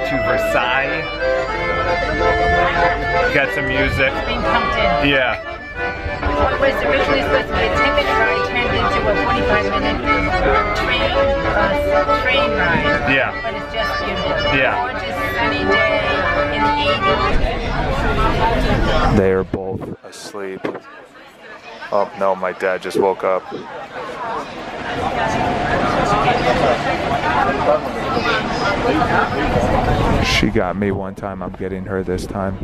to Versailles. Got some music. Being pumped in. Yeah. It was originally supposed to be a 10-minute ride, turned into a 45-minute train ride. Yeah. But it's just beautiful. Yeah. Gorgeous sunny day in the 80s. They are both asleep. Oh no, my dad just woke up. She got me one time, I'm getting her this time.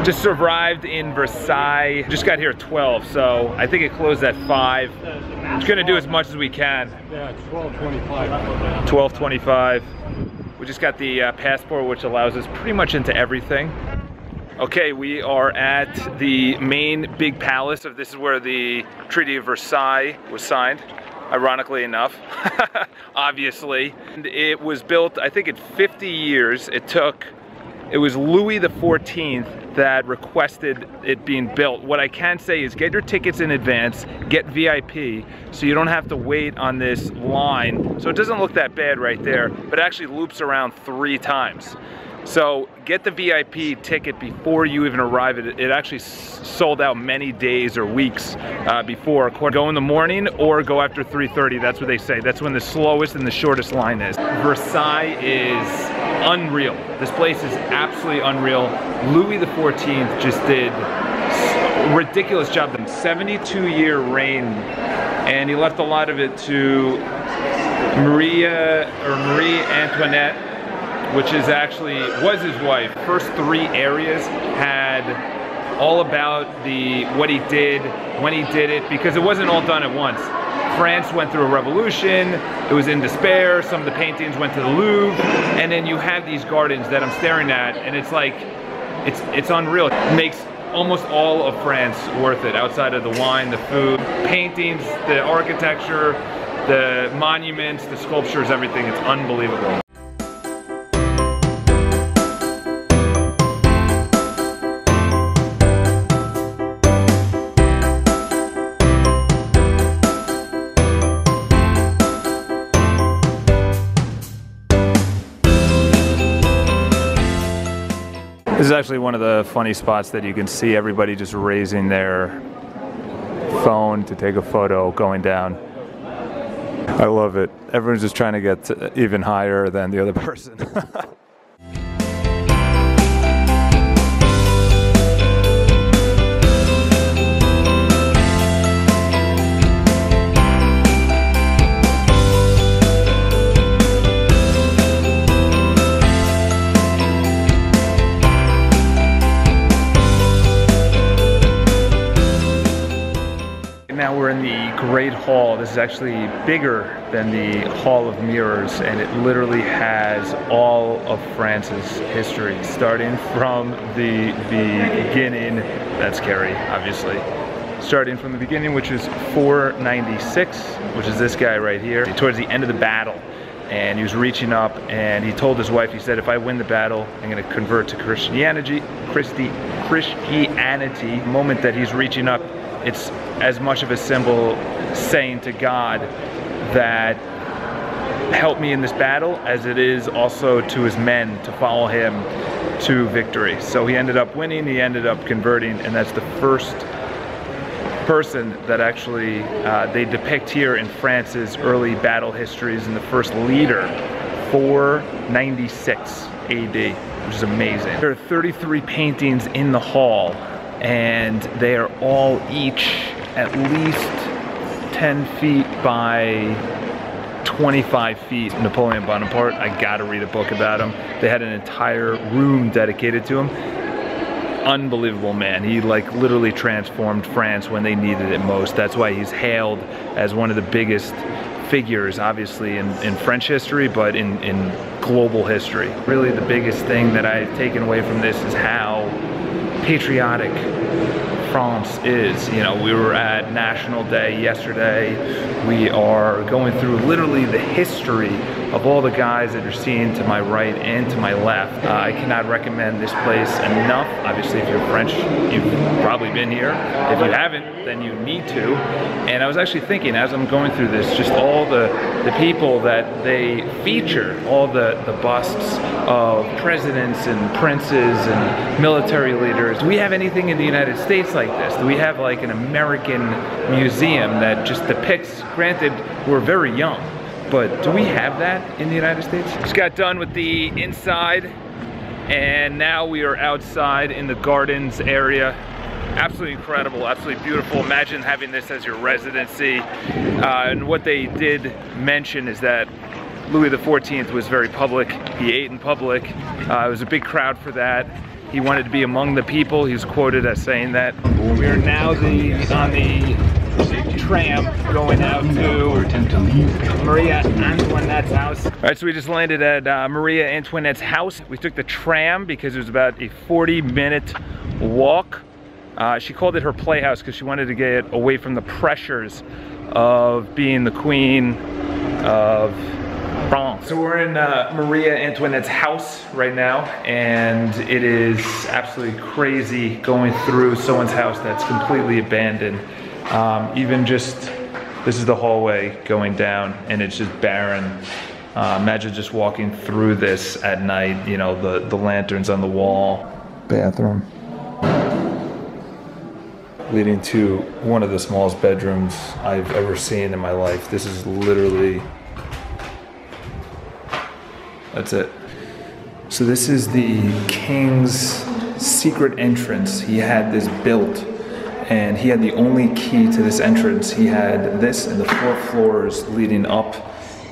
Just arrived in Versailles. Just got here at 12, so I think it closed at 5. It's gonna do as much as we can. Yeah, 12:25. 12:25. We just got the passport, which allows us pretty much into everything. Okay, we are at the main big palace. This is where the Treaty of Versailles was signed, ironically enough, obviously. And it was built, I think, in 50 years. It was Louis XIV that requested it being built. What I can say is get your tickets in advance, get VIP, so you don't have to wait on this line. So it doesn't look that bad right there, but it actually loops around 3 times. So get the VIP ticket before you even arrive. It actually sold out many days or weeks before. Go in the morning or go after 3:30. That's what they say. That's when the slowest and the shortest line is. Versailles is unreal. This place is absolutely unreal. Louis XIV just did a ridiculous job. 72-year reign, and he left a lot of it to Marie Antoinette, which is was his wife. First 3 areas had all about what he did, when he did it, because it wasn't all done at once. France went through a revolution, it was in despair, some of the paintings went to the Louvre, and then you have these gardens that I'm staring at, and it's like, it's unreal. It makes almost all of France worth it, outside of the wine, the food, paintings, the architecture, the monuments, the sculptures, everything. It's unbelievable. This is actually one of the funny spots that you can see everybody just raising their phone to take a photo going down. I love it. Everyone's just trying to get even higher than the other person. Now we're in the Great Hall. This is actually bigger than the Hall of Mirrors, and it literally has all of France's history, starting from the beginning. That's scary, obviously. Starting from the beginning, which is 496, which is this guy right here, towards the end of the battle. And he was reaching up, and he told his wife, he said, if I win the battle, I'm going to convert to Christianity. The moment that he's reaching up, it's as much of a symbol saying to God that help me in this battle as it is also to his men to follow him to victory. So he ended up winning, he ended up converting, and that's the first person that actually they depict here in France's early battle histories, and the first leader, 496 AD, which is amazing. There are 33 paintings in the hall, and they are all each at least 10 feet by 25 feet. Napoleon Bonaparte, I gotta read a book about him. They had an entire room dedicated to him. Unbelievable man. He like literally transformed France when they needed it most. That's why he's hailed as one of the biggest figures, obviously in French history, but in global history. Really the biggest thing that I've taken away from this is how patriotic France is. You know, we were at National Day yesterday. We are going through literally the history of all the guys that you're seeing to my right and to my left. I cannot recommend this place enough. Obviously, if you're French, you've probably been here. If you haven't, then you need to. And I was actually thinking, as I'm going through this, just all the people that they feature, all the busts of presidents and princes and military leaders. Do we have anything in the United States like this? Do we have like an American museum that just depicts, granted, we're very young, but do we have that in the United States? Just got done with the inside, and now we are outside in the gardens area. Absolutely incredible, absolutely beautiful. Imagine having this as your residency. And what they did mention is that Louis XIV was very public. He ate in public. It was a big crowd for that. He wanted to be among the people. He was quoted as saying that. We are now on the tram going out to Maria Antoinette's house. All right, so we just landed at Maria Antoinette's house. We took the tram because it was about a 40-minute walk. She called it her playhouse because she wanted to get away from the pressures of being the queen of France. So we're in Maria Antoinette's house right now, and it is absolutely crazy going through someone's house that's completely abandoned. Even just, this is the hallway going down, and it's just barren. Imagine just walking through this at night, you know, the lanterns on the wall. Bathroom. Leading to one of the smallest bedrooms I've ever seen in my life. This is literally, that's it. So this is the king's secret entrance. He had this built, and he had the only key to this entrance. He had this and the 4 floors leading up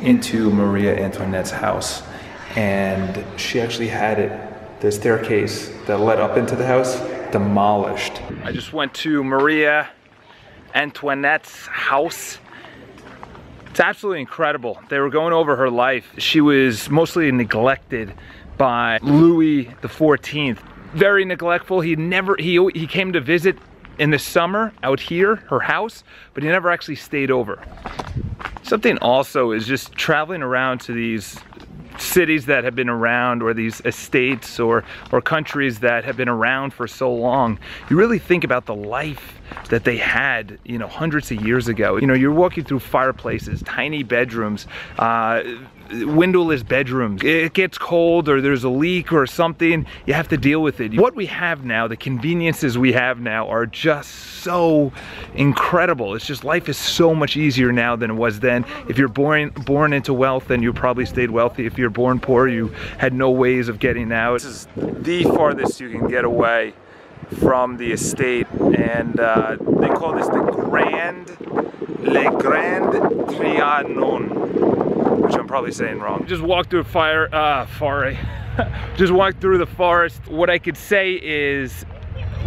into Maria Antoinette's house. And she actually had it, the staircase that led up into the house, demolished. I just went to Maria Antoinette's house. It's absolutely incredible. They were going over her life. She was mostly neglected by Louis XIV. Very neglectful. He came to visit in the summer out here, her house, but he never actually stayed over. Something also is just traveling around to these cities that have been around, or these estates or countries that have been around for so long. You really think about the life that they had, you know, hundreds of years ago. You know, you're walking through fireplaces, tiny bedrooms, windowless bedrooms. It gets cold or there's a leak or something, you have to deal with it. What we have now, the conveniences we have now, are just so incredible. It's just, life is so much easier now than it was then. If you're born into wealth, then you probably stayed wealthy. If you're born poor, you had no ways of getting out. This is the farthest you can get away from the estate, and they call this the Le Grand Trianon, which I'm probably saying wrong. Just walked through just walked through the forest. What I could say is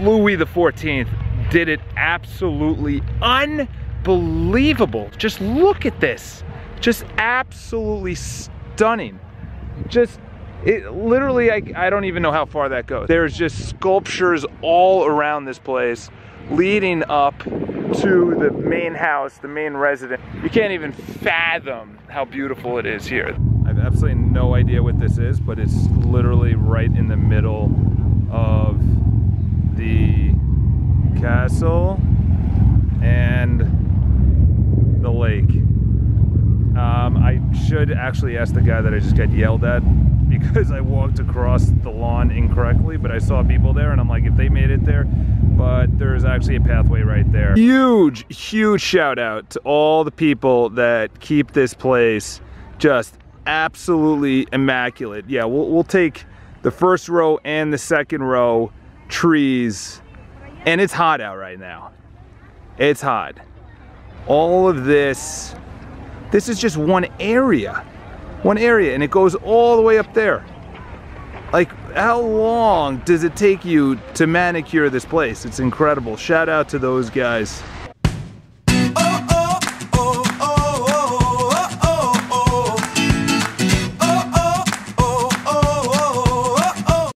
Louis XIV did it absolutely unbelievable. Just look at this. Just absolutely stunning. Just, it literally, I don't even know how far that goes. There's just sculptures all around this place leading up to the main house, the main residence. You can't even fathom how beautiful it is here. I have absolutely no idea what this is, but it's literally right in the middle of the castle and the lake. I should actually ask the guy that I just got yelled at, because I walked across the lawn incorrectly, but I saw people there and I'm like, if they made it there, but there's actually a pathway right there. Huge, huge shout out to all the people that keep this place just absolutely immaculate. Yeah, we'll take the first row and the second row trees, and it's hot out right now. It's hot. All of this is just one area, and it goes all the way up there. Like, how long does it take you to manicure this place? It's incredible. Shout out to those guys.